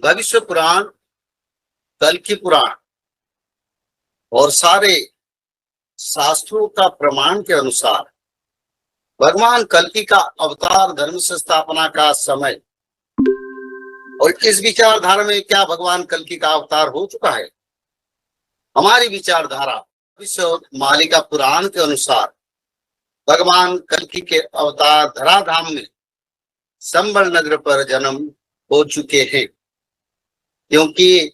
भविष्य पुराण, कल्कि पुराण और सारे शास्त्रों का प्रमाण के अनुसार भगवान कल्कि का अवतार, धर्म संस्थापना का समय। और इस विचारधारा में क्या भगवान कल्कि का अवतार हो चुका है? हमारी विचारधारा विश्व मालिका पुराण के अनुसार भगवान कल्कि के अवतार धराधाम में संबल नगर पर जन्म हो चुके हैं, क्योंकि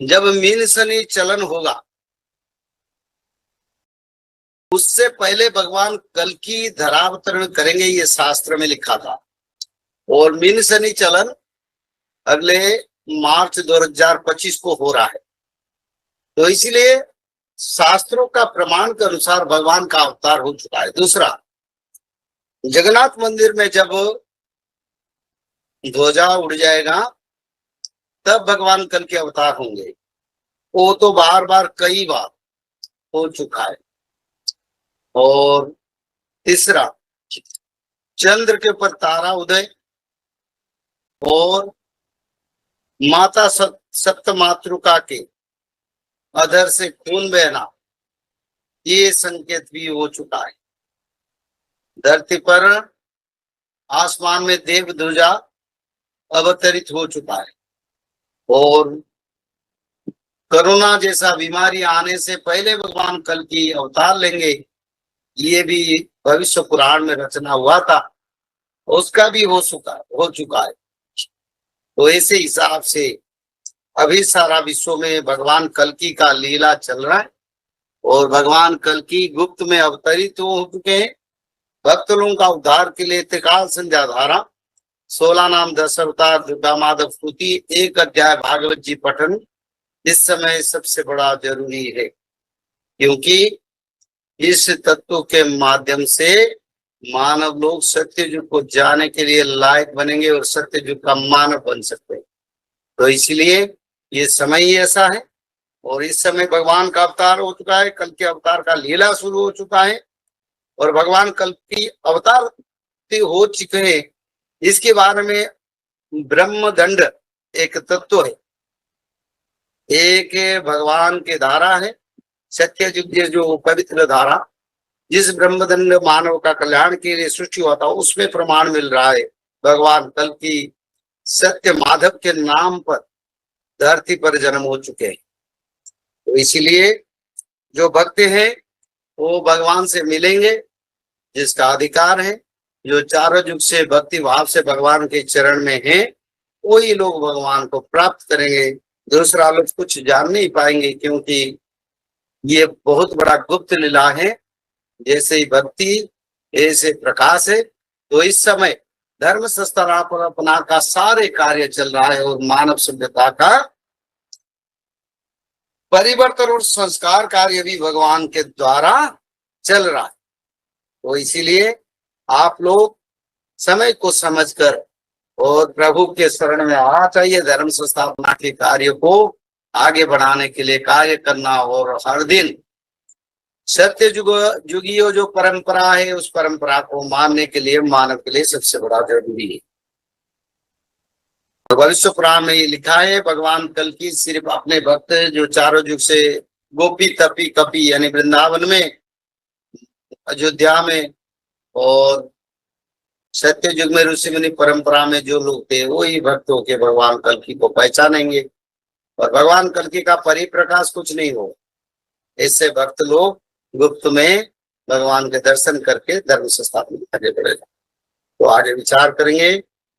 जब मीन शनि चलन होगा उससे पहले भगवान कल्कि धरावतरण करेंगे, ये शास्त्र में लिखा था। और मीन शनि चलन अगले मार्च 2025 को हो रहा है। तो इसलिए शास्त्रों का प्रमाण के अनुसार भगवान का अवतार हो चुका है। दूसरा, जगन्नाथ मंदिर में जब ध्वजा उड़ जाएगा तब भगवान कल्कि अवतार होंगे। वो तो बार बार कई बार हो चुका है। और तीसरा, चंद्र के ऊपर तारा उदय और माता सप्त मातृका के अधर से खून बहना, ये संकेत भी हो चुका है। धरती पर आसमान में देव ध्वजा अवतरित हो चुका है। और कोरोना जैसा बीमारी आने से पहले भगवान कल्कि अवतार लेंगे, ये भी भविष्य पुराण में रचना हुआ था, उसका भी हो चुका है। तो ऐसे हिसाब से अभी सारा विश्व में भगवान कल्कि का लीला चल रहा है। और भगवान कल्कि गुप्त में अवतरित हो चुके हैं। भक्त लोगों का उद्धार के लिए त्रिकाल संध्या धारा, 16 नाम 10 अवतार, दुर्गा माधव स्तुति, 1 अध्याय भागवत जी पठन इस समय सबसे बड़ा जरूरी है, क्योंकि इस तत्व के माध्यम से मानव लोग सत्य युग को जाने के लिए लायक बनेंगे और सत्य युग का मानव बन सकते हैं। तो इसलिए ये समय ही ऐसा है। और इस समय भगवान का अवतार हो चुका है, कल्कि अवतार का लीला शुरू हो चुका है। और भगवान कल्कि अवतार हो चुके हैं, इसके बारे में ब्रह्मदंड एक तत्व है, एक भगवान की धारा है, सत्य युग जो पवित्र धारा, जिस ब्रह्मदंड मानव का कल्याण के लिए सृष्टि हुआ था, उसमें प्रमाण मिल रहा है भगवान कल्कि सत्य माधव के नाम पर धरती पर जन्म हो चुके हैं। तो इसलिए जो भक्त हैं वो भगवान से मिलेंगे, जिसका अधिकार है। जो चारों युग से भक्ति भाव से भगवान के चरण में हैं, वही लोग भगवान को प्राप्त करेंगे। दूसरा लोग कुछ जान नहीं पाएंगे, क्योंकि ये बहुत बड़ा गुप्त लीला है। जैसे ही भक्ति ऐसे प्रकाश है। तो इस समय धर्म संस्थापना का सारे कार्य चल रहा है और मानव सभ्यता का परिवर्तन और संस्कार कार्य भी भगवान के द्वारा चल रहा है। तो इसीलिए आप लोग समय को समझकर और प्रभु के शरण में आना चाहिए। धर्म संस्थापना के कार्य को आगे बढ़ाने के लिए कार्य करना और हर दिन सत्य युगीय जो परंपरा है उस परंपरा को मानने के लिए मानव के लिए सबसे बड़ा जरूरी है। तो भविष्य पुराण में ये लिखा है, भगवान कल्कि सिर्फ अपने भक्त जो चारों युग से गोपी तपी कपी यानी वृंदावन में, अयोध्या में और सत्य युग में ऋषि मुनि परंपरा में जो लोग थे, वही भक्तों के भगवान कल्कि को पहचानेंगे। और भगवान कल्कि का परिप्रकाश कुछ नहीं हो, इससे भक्त लोग गुप्त में भगवान के दर्शन करके धर्म संस्थापना आगे बढ़ेगा। तो आगे विचार करेंगे।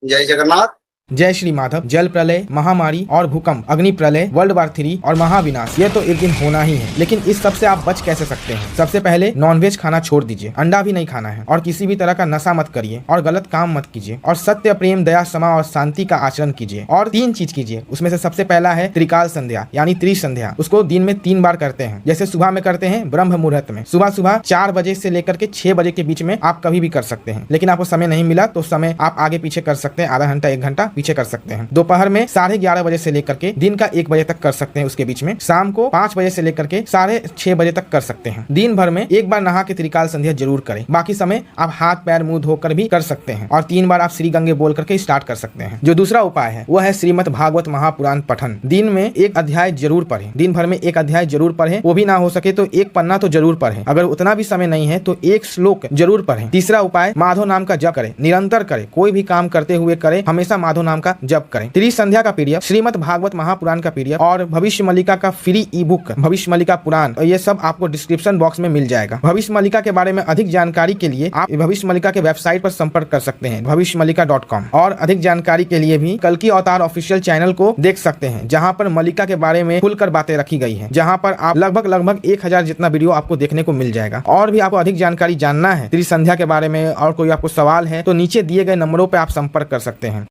जय जगन्नाथ। जय श्री माधव। जल प्रलय, महामारी और भूकंप, अग्नि प्रलय, वर्ल्ड वार 3 और महाविनाश, ये तो एक दिन होना ही है। लेकिन इस सब से आप बच कैसे सकते हैं? सबसे पहले नॉनवेज खाना छोड़ दीजिए, अंडा भी नहीं खाना है, और किसी भी तरह का नशा मत करिए और गलत काम मत कीजिए, और सत्य, प्रेम, दया, क्षमा और शांति का आचरण कीजिए। और 3 चीज कीजिए, उसमें से सबसे पहला है त्रिकाल संध्या यानी त्रिसंध्या। उसको दिन में 3 बार करते हैं। जैसे सुबह में करते हैं ब्रह्म मुहूर्त में, सुबह 4 बजे से लेकर के 6 बजे के बीच में आप कभी भी कर सकते हैं। लेकिन आपको समय नहीं मिला तो समय आप आगे पीछे कर सकते हैं, आधा घंटा 1 घंटा पीछे कर सकते हैं। दोपहर में 11:30 बजे से लेकर के दिन का 1 बजे तक कर सकते हैं। उसके बीच में शाम को 5 बजे से लेकर के 6:30 बजे तक कर सकते हैं। दिन भर में एक बार नहा के त्रिकाल संध्या जरूर करें। बाकी समय आप हाथ पैर मुंह धोकर भी कर सकते हैं और 3 बार आप श्री गंगे बोल करके स्टार्ट कर सकते हैं। जो दूसरा उपाय है वह है श्रीमद् भागवत महापुराण पठन। दिन में 1 अध्याय जरूर पढ़ें। दिन भर में 1 अध्याय जरूर पढ़ें। वो भी ना हो सके तो 1 पन्ना तो जरूर पढ़ें। अगर उतना भी समय नहीं है तो 1 श्लोक जरूर पढ़ें। तीसरा उपाय माधव नाम का जप करें। निरंतर करें, कोई भी काम करते हुए करें, हमेशा माधव नाम का जप करें। त्रिसंध्या का पीडीएफ, श्रीमद् भागवत महापुराण का पीडीएफ और भविष्य मल्लिका का फ्री ई बुक भविष्य मल्लिका पुराण, ये सब आपको डिस्क्रिप्शन बॉक्स में मिल जाएगा। भविष्य मल्लिका के बारे में अधिक जानकारी के लिए आप भविष्य मल्लिका के वेबसाइट पर संपर्क कर सकते हैं bhavishmallika.com। और अधिक जानकारी के लिए भी कल्कि अवतार ऑफिशियल चैनल को देख सकते हैं, जहां पर मल्लिका के बारे में खुलकर बातें रखी गई हैं, जहां पर आप लगभग 1000 जितना वीडियो आपको देखने को मिल जाएगा। और भी आपको अधिक जानकारी जानना है त्रिसंध्या के बारे में और कोई आपको सवाल है तो नीचे दिए गए नंबरों पर आप संपर्क कर सकते हैं।